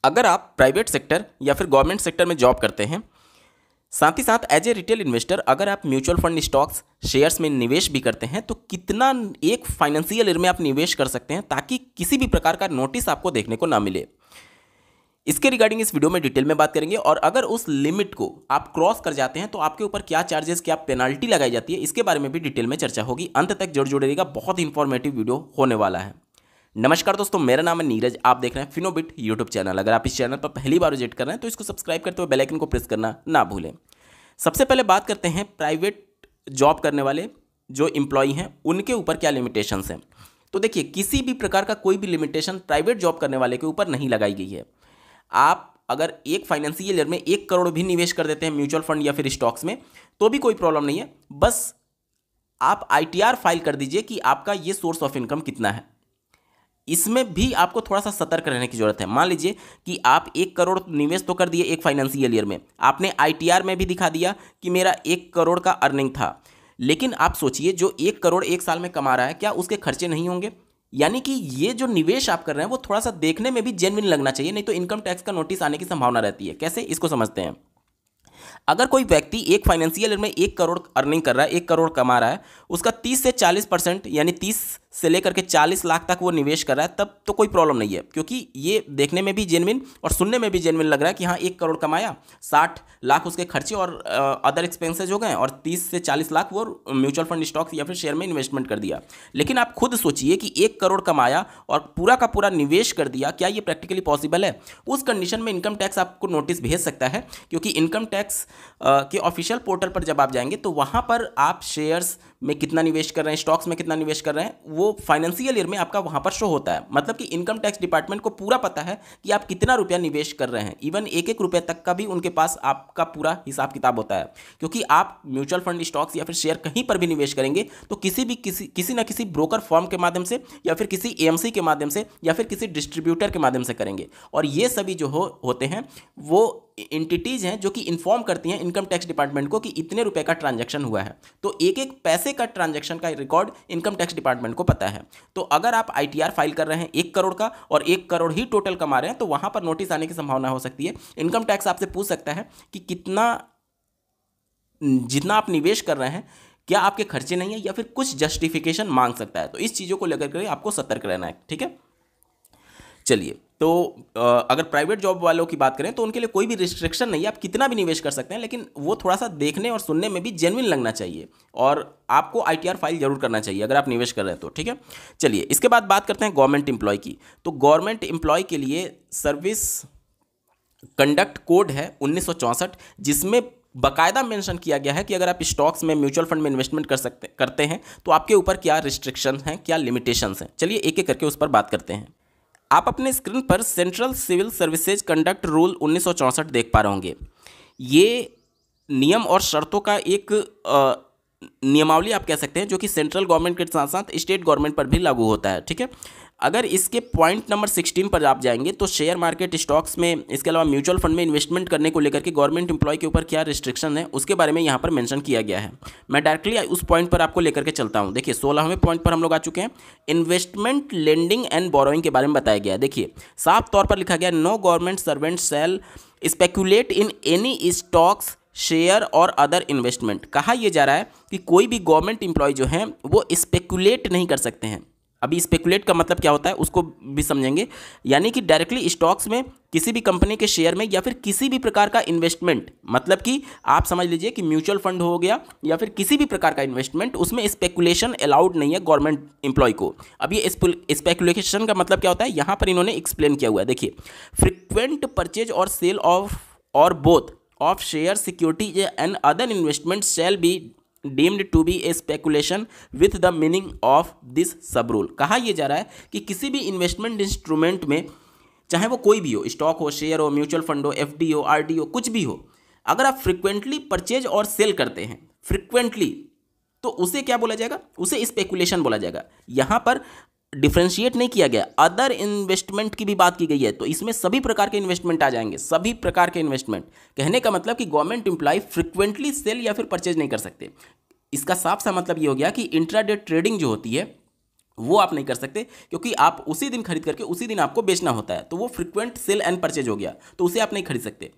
अगर आप private sector या फिर गवर्नमेंट सेक्टर में जॉब करते हैं, साथ ही साथ एज ए रिटेल इन्वेस्टर अगर आप म्यूचुअल फंड, स्टॉक्स, शेयर्स में निवेश भी करते हैं तो कितना एक फाइनेंशियल ईयर में आप निवेश कर सकते हैं ताकि किसी भी प्रकार का नोटिस आपको देखने को ना मिले, इसके रिगार्डिंग इस वीडियो में डिटेल में बात करेंगे। और अगर उस लिमिट को आप क्रॉस कर जाते हैं तो आपके ऊपर क्या चार्जेस, क्या पेनल्टी लगाई जाती है, इसके बारे में भी डिटेल में चर्चा होगी। अंत तक जरूर जुड़े रहिएगा, बहुत ही इंफॉर्मेटिव वीडियो होने वाला है। नमस्कार दोस्तों, मेरा नाम है नीरज, आप देख रहे हैं फिनोबिट यूट्यूब चैनल। अगर आप इस चैनल पर पहली बार विजिट कर रहे हैं तो इसको सब्सक्राइब करते हुए बेल आइकन को प्रेस करना ना भूलें। सबसे पहले बात करते हैं प्राइवेट जॉब करने वाले जो एम्प्लॉई हैं उनके ऊपर क्या लिमिटेशंस हैं। तो देखिए, किसी भी प्रकार का कोई भी लिमिटेशन प्राइवेट जॉब करने वाले के ऊपर नहीं लगाई गई है। आप अगर एक फाइनेंशियल ईयर में 1 करोड़ भी निवेश कर देते हैं म्यूचुअल फंड या फिर स्टॉक्स में तो भी कोई प्रॉब्लम नहीं है। बस आप ITR फाइल कर दीजिए कि आपका ये सोर्स ऑफ इनकम कितना है। इसमें भी आपको थोड़ा सा सतर्क रहने की जरूरत है। मान लीजिए कि आप 1 करोड़ निवेश तो कर दिए एक फाइनेंशियल ईयर में, आपने ITR में भी दिखा दिया कि मेरा 1 करोड़ का अर्निंग था, लेकिन आप सोचिए जो 1 करोड़ एक साल में कमा रहा है, क्या उसके खर्चे नहीं होंगे? यानी कि ये जो निवेश आप कर रहे हैं वो थोड़ा सा देखने में भी जेन्युइन लगना चाहिए, नहीं तो इनकम टैक्स का नोटिस आने की संभावना रहती है। कैसे, इसको समझते हैं। अगर कोई व्यक्ति एक फाइनेंशियल ईयर में 1 करोड़ अर्निंग कर रहा है, 1 करोड़ कमा रहा है, उसका 30 से 40% यानी 30 से लेकर के 40 लाख तक वो निवेश कर रहा है, तब तो कोई प्रॉब्लम नहीं है, क्योंकि ये देखने में भी जेन्युइन और सुनने में भी जेन्युइन लग रहा है कि हाँ 1 करोड़ कमाया, 60 लाख उसके खर्चे और अदर एक्सपेंसेज हो गए और 30 से 40 लाख वो म्यूचुअल फंड, स्टॉक्स या फिर शेयर में इन्वेस्टमेंट कर दिया। लेकिन आप खुद सोचिए कि 1 करोड़ कमाया और पूरा का पूरा निवेश कर दिया, क्या ये प्रैक्टिकली पॉसिबल है? उस कंडीशन में इनकम टैक्स आपको नोटिस भेज सकता है, क्योंकि इनकम टैक्स के ऑफिशियल पोर्टल पर जब आप जाएंगे तो वहां पर आप शेयर्स में कितना निवेश कर रहे हैं, स्टॉक्स में कितना निवेश कर रहे हैं, वो फाइनेंशियल ईयर में आपका वहां पर शो होता है। मतलब कि इनकम टैक्स डिपार्टमेंट को पूरा पता है कि आप कितना रुपया निवेश कर रहे हैं। इवन 1-1 रुपये तक का भी उनके पास आपका पूरा हिसाब किताब होता है, क्योंकि आप म्यूचुअल फंड, स्टॉक्स या फिर शेयर कहीं पर भी निवेश करेंगे तो किसी ना किसी ब्रोकर फर्म के माध्यम से या फिर किसी AMC के माध्यम से या फिर किसी डिस्ट्रीब्यूटर के माध्यम से करेंगे। और ये सभी जो होते हैं वो एंटिटीज हैं जो कि इन्फॉर्म करती हैं इनकम टैक्स डिपार्टमेंट को कि इतने रुपए का ट्रांजैक्शन हुआ है। तो एक पैसे का ट्रांजैक्शन का रिकॉर्ड इनकम टैक्स डिपार्टमेंट को पता है। तो अगर आप ITR फाइल कर रहे हैं 1 करोड़ का और 1 करोड़ ही टोटल कमा रहे हैं तो वहां पर नोटिस आने की संभावना हो सकती है। इनकम टैक्स आपसे पूछ सकता है कि जितना आप निवेश कर रहे हैं क्या आपके खर्चे नहीं है, या फिर कुछ जस्टिफिकेशन मांग सकता है। तो इस चीज़ों को लेकर के आपको सतर्क रहना है, ठीक है। चलिए, तो अगर प्राइवेट जॉब वालों की बात करें तो उनके लिए कोई भी रिस्ट्रिक्शन नहीं है, आप कितना भी निवेश कर सकते हैं, लेकिन वो थोड़ा सा देखने और सुनने में भी जेन्युइन लगना चाहिए और आपको ITR फाइल जरूर करना चाहिए अगर आप निवेश कर रहे हैं तो, ठीक है। चलिए, इसके बाद बात करते हैं गवर्नमेंट एम्प्लॉय की। तो गवर्नमेंट एम्प्लॉय के लिए सर्विस कंडक्ट कोड है 1964, जिसमें बाकायदा मेंशन किया गया है कि अगर आप स्टॉक्स में, म्यूचुअल फंड में इन्वेस्टमेंट करते हैं तो आपके ऊपर क्या रिस्ट्रिक्शन हैं, क्या लिमिटेशंस हैं। चलिए एक एक करके उस पर बात करते हैं। आप अपने स्क्रीन पर central civil services conduct rule 1964 देख पा रहे होंगे। ये नियम और शर्तों का एक नियमावली आप कह सकते हैं, जो कि सेंट्रल गवर्नमेंट के साथ साथ स्टेट गवर्नमेंट पर भी लागू होता है, ठीक है। अगर इसके पॉइंट नंबर 16 पर आप जाएंगे तो शेयर मार्केट, स्टॉक्स में, इसके अलावा म्यूचुअल फंड में इन्वेस्टमेंट करने को लेकर के गवर्नमेंट एम्प्लॉय के ऊपर क्या रिस्ट्रिक्शन है उसके बारे में यहाँ पर मेंशन किया गया है। मैं डायरेक्टली उस पॉइंट पर आपको लेकर के चलता हूँ। देखिए, 16वें पॉइंट पर हम लोग आ चुके हैं। इन्वेस्टमेंट, लेंडिंग एंड बोरोइंग के बारे में बताया गया है। देखिए, साफ तौर पर लिखा गया, no government servant shall speculate in any stocks, share और अदर इन्वेस्टमेंट। कहा यह जा रहा है कि कोई भी गवर्नमेंट एम्प्लॉय जो हैं वो स्पेक्यूलेट नहीं कर सकते हैं। अभी स्पेकुलेट का मतलब क्या होता है उसको भी समझेंगे। यानी कि डायरेक्टली स्टॉक्स में, किसी भी कंपनी के शेयर में या फिर किसी भी प्रकार का इन्वेस्टमेंट, मतलब कि आप समझ लीजिए कि म्यूचुअल फंड हो गया या फिर किसी भी प्रकार का इन्वेस्टमेंट, उसमें स्पेकुलेशन अलाउड नहीं है गवर्नमेंट एम्प्लॉय को। अब ये स्पेकुलेशन का मतलब क्या होता है यहाँ पर इन्होंने एक्सप्लेन किया हुआ है। देखिए, फ्रिक्वेंट परचेज और सेल ऑफ और both of share, security and other investment shall be deemed to be a speculation with the meaning of this sub rule। कहा यह जा रहा है कि किसी भी इन्वेस्टमेंट इंस्ट्रूमेंट में, चाहे वो कोई भी हो, स्टॉक हो, शेयर हो, म्यूचुअल फंड हो, FD हो, RD हो, कुछ भी हो, अगर आप फ्रिक्वेंटली परचेज और सेल करते हैं, फ्रिक्वेंटली, तो उसे क्या बोला जाएगा? उसे स्पेकुलेशन बोला जाएगा। यहां पर डिफ्रेंशिएट नहीं किया गया, अदर इन्वेस्टमेंट की भी बात की गई है, तो इसमें सभी प्रकार के इन्वेस्टमेंट आ जाएंगे, सभी प्रकार के इन्वेस्टमेंट। कहने का मतलब कि गवर्नमेंट एम्प्लॉय फ्रिक्वेंटली सेल या फिर परचेज नहीं कर सकते। इसका साफ सा मतलब ये हो गया कि इंट्राडे ट्रेडिंग जो होती है वो आप नहीं कर सकते, क्योंकि आप उसी दिन खरीद करके उसी दिन आपको बेचना होता है, तो वो फ्रिक्वेंट सेल एंड परचेज हो गया, तो उसे आप नहीं खरीद सकते,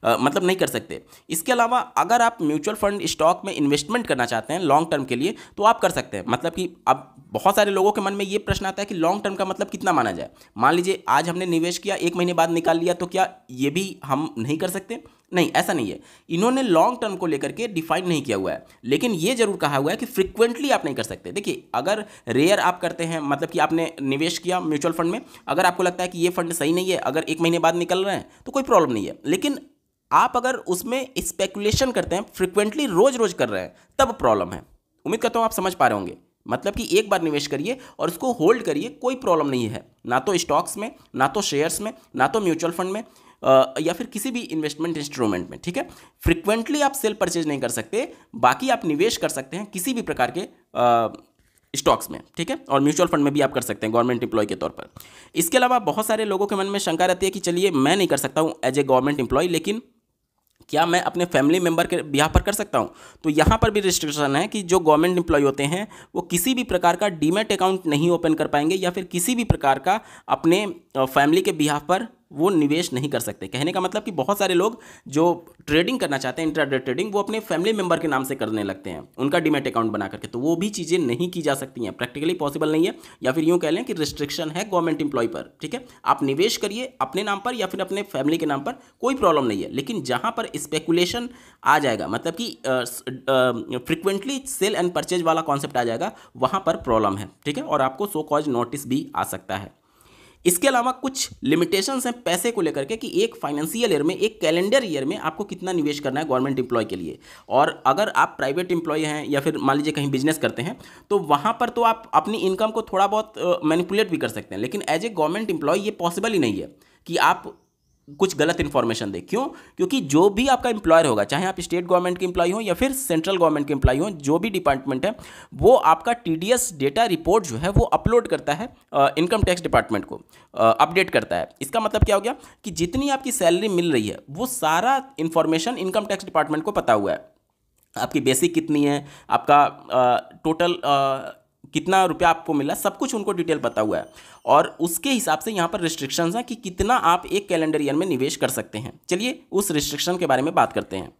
मतलब नहीं कर सकते। इसके अलावा अगर आप म्यूचुअल फंड स्टॉक में इन्वेस्टमेंट करना चाहते हैं लॉन्ग टर्म के लिए, तो आप कर सकते हैं। मतलब कि अब बहुत सारे लोगों के मन में ये प्रश्न आता है कि लॉन्ग टर्म का मतलब कितना माना जाए। मान लीजिए आज हमने निवेश किया, 1 महीने बाद निकाल लिया, तो क्या ये भी हम नहीं कर सकते? नहीं, ऐसा नहीं है। इन्होंने लॉन्ग टर्म को लेकर के डिफाइन नहीं किया हुआ है, लेकिन ये जरूर कहा हुआ है कि फ्रिक्वेंटली आप नहीं कर सकते। देखिए, अगर रेयर आप करते हैं, मतलब कि आपने निवेश किया म्यूचुअल फंड में, अगर आपको लगता है कि ये फंड सही नहीं है, अगर 1 महीने बाद निकल रहे हैं तो कोई प्रॉब्लम नहीं है। लेकिन आप अगर उसमें स्पेकुलेशन करते हैं, फ्रिक्वेंटली रोज रोज कर रहे हैं, तब प्रॉब्लम है। उम्मीद करता हूं आप समझ पा रहे होंगे। मतलब कि एक बार निवेश करिए और उसको होल्ड करिए, कोई प्रॉब्लम नहीं है, ना तो स्टॉक्स में, ना तो शेयर्स में, ना तो म्यूचुअल फंड में, या फिर किसी भी इन्वेस्टमेंट इंस्ट्रूमेंट में। ठीक है, फ्रिक्वेंटली आप सेल परचेज नहीं कर सकते, बाकी आप निवेश कर सकते हैं किसी भी प्रकार के स्टॉक्स में। ठीक है, और म्यूचुअल फंड में भी आप कर सकते हैं गवर्नमेंट एम्प्लॉय के तौर पर। इसके अलावा बहुत सारे लोगों के मन में शंका रहती है कि चलिए मैं नहीं कर सकता हूँ एज ए गवर्नमेंट एम्प्लॉय, लेकिन क्या मैं अपने फैमिली मेंबर के बिहाफ पर कर सकता हूं? तो यहां पर भी रिस्ट्रिक्शन है कि जो गवर्नमेंट एम्प्लॉय होते हैं वो किसी भी प्रकार का डीमैट अकाउंट नहीं ओपन कर पाएंगे, या फिर किसी भी प्रकार का अपने फैमिली के बिहाफ पर वो निवेश नहीं कर सकते। कहने का मतलब कि बहुत सारे लोग जो ट्रेडिंग करना चाहते हैं, इंट्राडे ट्रेडिंग, वो अपने फैमिली मेंबर के नाम से करने लगते हैं, उनका डीमैट अकाउंट बना करके, तो वो भी चीज़ें नहीं की जा सकती हैं, प्रैक्टिकली पॉसिबल नहीं है, या फिर यूँ कह लें कि रिस्ट्रिक्शन है गवर्नमेंट एम्प्लॉय पर। ठीक है, आप निवेश करिए अपने नाम पर या फिर अपने फैमिली के नाम पर, कोई प्रॉब्लम नहीं है। लेकिन जहाँ पर स्पेकुलेशन आ जाएगा, मतलब कि फ्रिक्वेंटली सेल एंड परचेज वाला कॉन्सेप्ट आ जाएगा, वहाँ पर प्रॉब्लम है। ठीक है, और आपको सो कॉज नोटिस भी आ सकता है। इसके अलावा कुछ लिमिटेशंस हैं पैसे को लेकर के कि एक फाइनेंशियल ईयर में, एक कैलेंडर ईयर में आपको कितना निवेश करना है गवर्नमेंट एम्प्लॉय के लिए। और अगर आप प्राइवेट एम्प्लॉय हैं या फिर मान लीजिए कहीं बिजनेस करते हैं, तो वहाँ पर तो आप अपनी इनकम को थोड़ा बहुत मैनिपुलेट भी कर सकते हैं, लेकिन एज ए गवर्नमेंट एम्प्लॉय ये पॉसिबल ही नहीं है कि आप कुछ गलत इन्फॉर्मेशन दे। क्यों? क्योंकि जो भी आपका एम्प्लॉयर होगा, चाहे आप स्टेट गवर्नमेंट के एम्प्लॉय हो या फिर सेंट्रल गवर्नमेंट के एम्प्लॉय हो, जो भी डिपार्टमेंट है, वो आपका टीडीएस डेटा रिपोर्ट जो है वो अपलोड करता है इनकम टैक्स डिपार्टमेंट को, अपडेट करता है। इसका मतलब क्या हो गया कि जितनी आपकी सैलरी मिल रही है वो सारा इन्फॉर्मेशन इनकम टैक्स डिपार्टमेंट को पता हुआ है। आपकी बेसिक कितनी है, आपका टोटल कितना रुपया आपको मिला, सब कुछ उनको डिटेल पता हुआ है, और उसके हिसाब से यहाँ पर रिस्ट्रिक्शंस हैं कि कितना आप एक कैलेंडर ईयर में निवेश कर सकते हैं। चलिए उस रिस्ट्रिक्शन के बारे में बात करते हैं।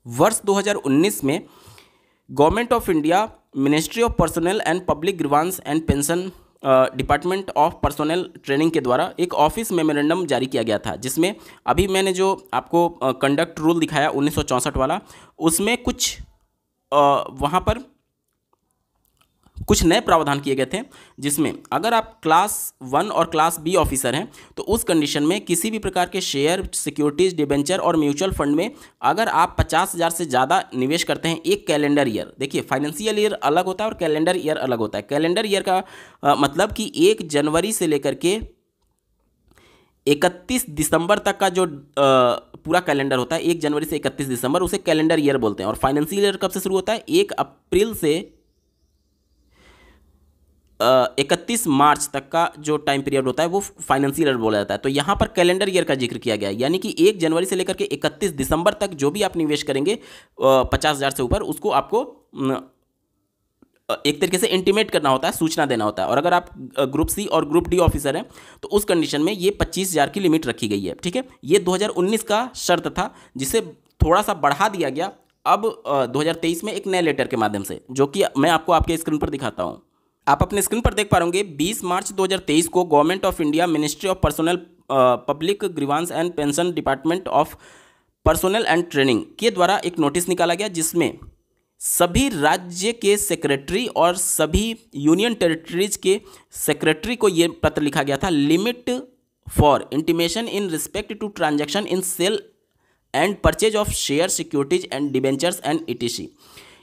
वर्ष 2019 में government of India, ministry of personal and public grievance and pension, department of personal training के द्वारा एक ऑफिस मेमोरेंडम जारी किया गया था, जिसमें अभी मैंने जो आपको कंडक्ट रूल दिखाया 1964 वाला, उसमें कुछ वहाँ पर कुछ नए प्रावधान किए गए थे, जिसमें अगर आप क्लास 1 और क्लास बी ऑफिसर हैं तो उस कंडीशन में किसी भी प्रकार के शेयर, सिक्योरिटीज, डिबेंचर और म्यूचुअल फंड में अगर आप 50,000 से ज़्यादा निवेश करते हैं एक कैलेंडर ईयर, देखिए फाइनेंशियल ईयर अलग होता है और कैलेंडर ईयर अलग होता है। कैलेंडर ईयर का मतलब कि 1 जनवरी से लेकर के 31 दिसंबर तक का जो पूरा कैलेंडर होता है, 1 जनवरी से 31 दिसंबर, उसे कैलेंडर ईयर बोलते हैं। और फाइनेंशियल ईयर कब से शुरू होता है? 1 अप्रैल से 31 मार्च तक का जो टाइम पीरियड होता है वो फाइनेंशियल ईयर बोला जाता है। तो यहाँ पर कैलेंडर ईयर का जिक्र किया गया है, यानी कि 1 जनवरी से लेकर के 31 दिसंबर तक जो भी आप निवेश करेंगे 50,000 से ऊपर, उसको आपको एक तरीके से इंटीमेट करना होता है, सूचना देना होता है। और अगर आप ग्रुप सी और ग्रुप डी ऑफिसर हैं तो उस कंडीशन में ये 25,000 की लिमिट रखी गई है। ठीक है, ये 2019 का शर्त था, जिसे थोड़ा सा बढ़ा दिया गया अब 2023 में एक नए लेटर के माध्यम से, जो कि मैं आपको आपके स्क्रीन पर दिखाता हूँ। आप अपने स्क्रीन पर देख पा रहे होंगे 20 मार्च 2023 को government of India, ministry of personnel public grievance and pension, department of personal and training के द्वारा एक नोटिस निकाला गया, जिसमें सभी राज्य के सेक्रेटरी और सभी यूनियन टेरिटरीज के सेक्रेटरी को ये पत्र लिखा गया था, limit for intimation in respect to transaction in sale and purchase of share, securities and debentures and etc.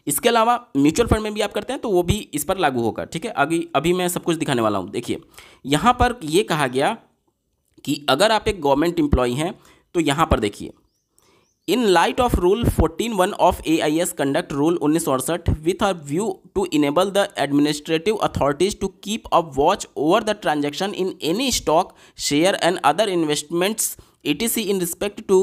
इसके अलावा म्यूचुअल फंड में भी आप करते हैं तो वो भी इस पर लागू होगा। ठीक है, अभी मैं सब कुछ दिखाने वाला हूँ। देखिए यहाँ पर ये कहा गया कि अगर आप एक गवर्नमेंट एम्प्लॉय हैं तो यहाँ पर देखिए, in light of rule 14(1) of AIS conduct rule 1968 with a view to enable the administrative authorities to keep a watch over the transaction in any stock, share and other investments etc in respect to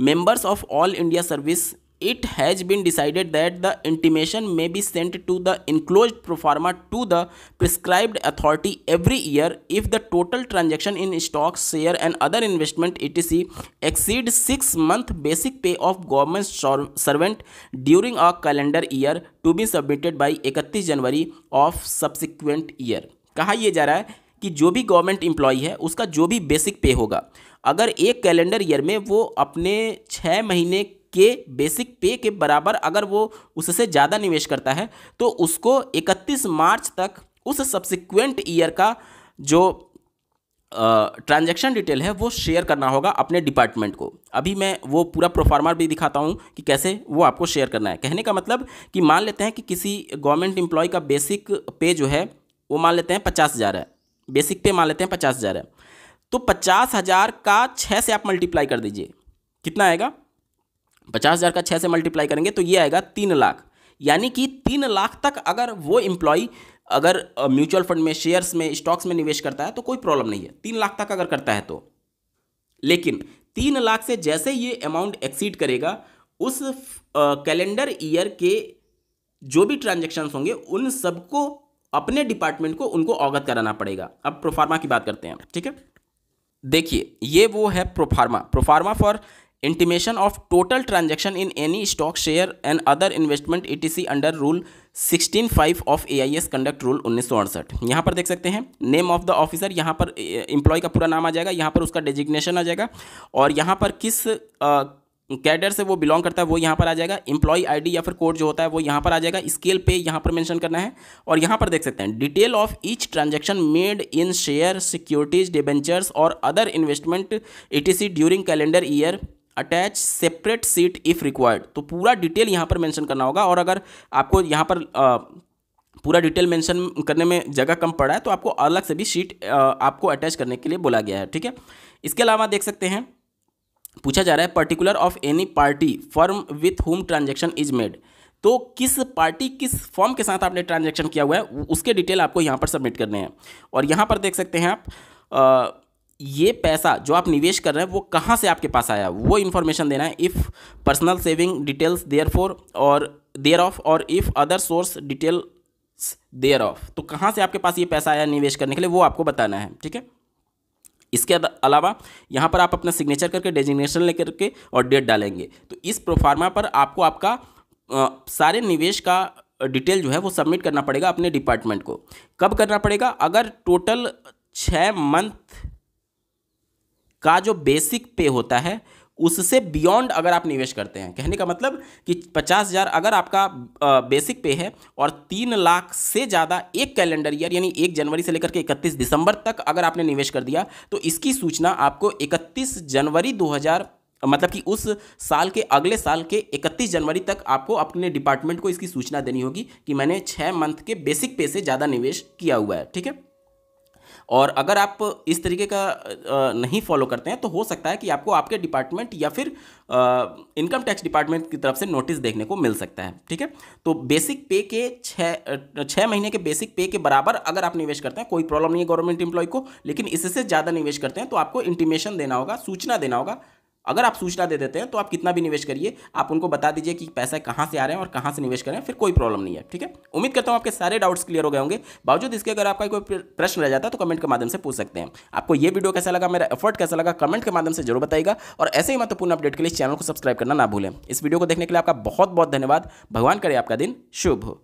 members of all India service it has been decided that the intimation may be sent to the enclosed pro forma to the prescribed authority every year if the total transaction in stocks, share and other investment etc exceeds 6 month basic pay of government servant during a calendar year to be submitted by 31 January of subsequent year। कहा यह जा रहा है कि जो भी government employ है उसका जो भी बेसिक पे होगा, अगर एक कैलेंडर ईयर में वो अपने 6 महीने के बेसिक पे के बराबर अगर वो उससे ज़्यादा निवेश करता है तो उसको 31 मार्च तक उस सब्सिक्वेंट ईयर का जो ट्रांजैक्शन डिटेल है वो शेयर करना होगा अपने डिपार्टमेंट को। अभी मैं वो पूरा प्रोफार्मा भी दिखाता हूँ कि कैसे वो आपको शेयर करना है। कहने का मतलब कि मान लेते हैं कि किसी गवर्नमेंट एम्प्लॉय का बेसिक पे जो है वो मान लेते हैं 50,000 है, बेसिक पे मान लेते हैं 50,000 है, तो 50,000 का 6 से आप मल्टीप्लाई कर दीजिए, कितना आएगा? 50,000 का 6 से मल्टीप्लाई करेंगे तो ये आएगा 3 लाख। यानी कि 3 लाख तक अगर वो एम्प्लॉय अगर म्यूचुअल फंड में, शेयर्स में, स्टॉक्स में निवेश करता है तो कोई प्रॉब्लम नहीं है, 3 लाख तक अगर करता है तो। लेकिन 3 लाख से जैसे ये अमाउंट एक्सीड करेगा उस कैलेंडर ईयर के जो भी ट्रांजेक्शन्स होंगे उन सबको अपने डिपार्टमेंट को उनको अवगत कराना पड़ेगा। अब प्रोफार्मा की बात करते हैं, ठीक है। देखिए ये वो है proforma for intimation of total transaction in any stock, share and other investment etc under rule 16(5) of AIS conduct rule 1968। यहाँ पर देख सकते हैं नेम ऑफ द ऑफिसर, यहाँ पर एम्प्लॉय का पूरा नाम आ जाएगा, यहाँ पर उसका डेजिग्नेशन आ जाएगा और यहाँ पर किस कैडर से वो बिलोंग करता है वो यहाँ पर आ जाएगा। एम्प्लॉय आईडी या फिर कोड जो होता है वो यहाँ पर आ जाएगा। स्केल पे यहाँ पर मेंशन करना है और यहाँ पर देख सकते हैं detail of each transaction made in share, securities, debentures और other investment etc during calendar year, attach separate sheet if required. तो पूरा डिटेल यहाँ पर मेंशन करना होगा और अगर आपको यहाँ पर पूरा डिटेल मेंशन करने में जगह कम पड़ा है तो आपको अलग से भी शीट आपको अटैच करने के लिए बोला गया है, ठीक है। इसके अलावा देख सकते हैं पूछा जा रहा है particular of any party firm with whom transaction is made. तो किस पार्टी, किस फर्म के साथ आपने ट्रांजैक्शन किया हुआ है उसके डिटेल आपको यहाँ पर सबमिट करने हैं। और यहाँ पर देख सकते हैं आप ये पैसा जो आप निवेश कर रहे हैं वो कहाँ से आपके पास आया वो इन्फॉर्मेशन देना है। If personal saving details thereof और if other source details thereof, तो कहाँ से आपके पास ये पैसा आया निवेश करने के लिए वो आपको बताना है, ठीक है। इसके अलावा यहाँ पर आप अपना सिग्नेचर करके, डेजिग्नेशन लेकर के और डेट डालेंगे। तो इस प्रोफार्मा पर आपको आपका सारे निवेश का डिटेल जो है वो सबमिट करना पड़ेगा अपने डिपार्टमेंट को। कब करना पड़ेगा? अगर टोटल 6 मंथ का जो बेसिक पे होता है उससे बियॉन्ड अगर आप निवेश करते हैं। कहने का मतलब कि 50,000 अगर आपका बेसिक पे है और 3 लाख से ज़्यादा एक कैलेंडर ईयर यानी 1 जनवरी से लेकर के 31 दिसंबर तक अगर आपने निवेश कर दिया तो इसकी सूचना आपको 31 जनवरी 2000 मतलब कि उस साल के अगले साल के 31 जनवरी तक आपको अपने डिपार्टमेंट को इसकी सूचना देनी होगी कि मैंने 6 मंथ के बेसिक पे से ज़्यादा निवेश किया हुआ है, ठीक है। और अगर आप इस तरीके का नहीं फॉलो करते हैं तो हो सकता है कि आपको आपके डिपार्टमेंट या फिर इनकम टैक्स डिपार्टमेंट की तरफ से नोटिस देखने को मिल सकता है, ठीक है। तो बेसिक पे के 6 महीने के बेसिक पे के बराबर अगर आप निवेश करते हैं कोई प्रॉब्लम नहीं है गवर्नमेंट एम्प्लॉय को, लेकिन इससे ज़्यादा निवेश करते हैं तो आपको इंटीमेशन देना होगा, सूचना देना होगा। अगर आप सूचना दे देते हैं तो आप कितना भी निवेश करिए, आप उनको बता दीजिए कि पैसा कहाँ से आ रहे हैं और कहाँ से निवेश करें, फिर कोई प्रॉब्लम नहीं है, ठीक है। उम्मीद करता हूँ आपके सारे डाउट्स क्लियर हो गए होंगे। बावजूद इसके अगर आपका कोई प्रश्न रह जाता है तो कमेंट के माध्यम से पूछ सकते हैं। आपको ये वीडियो कैसा लगा, मेरा एफर्ट कैसा लगा, कमेंट के माध्यम से जरूर बताइएगा और ऐसे ही महत्वपूर्ण अपडेट के लिए चैनल को सब्सक्राइब करना ना भूलें। इस वीडियो को देखने के लिए आपका बहुत बहुत धन्यवाद। भगवान करे आपका दिन शुभ हो।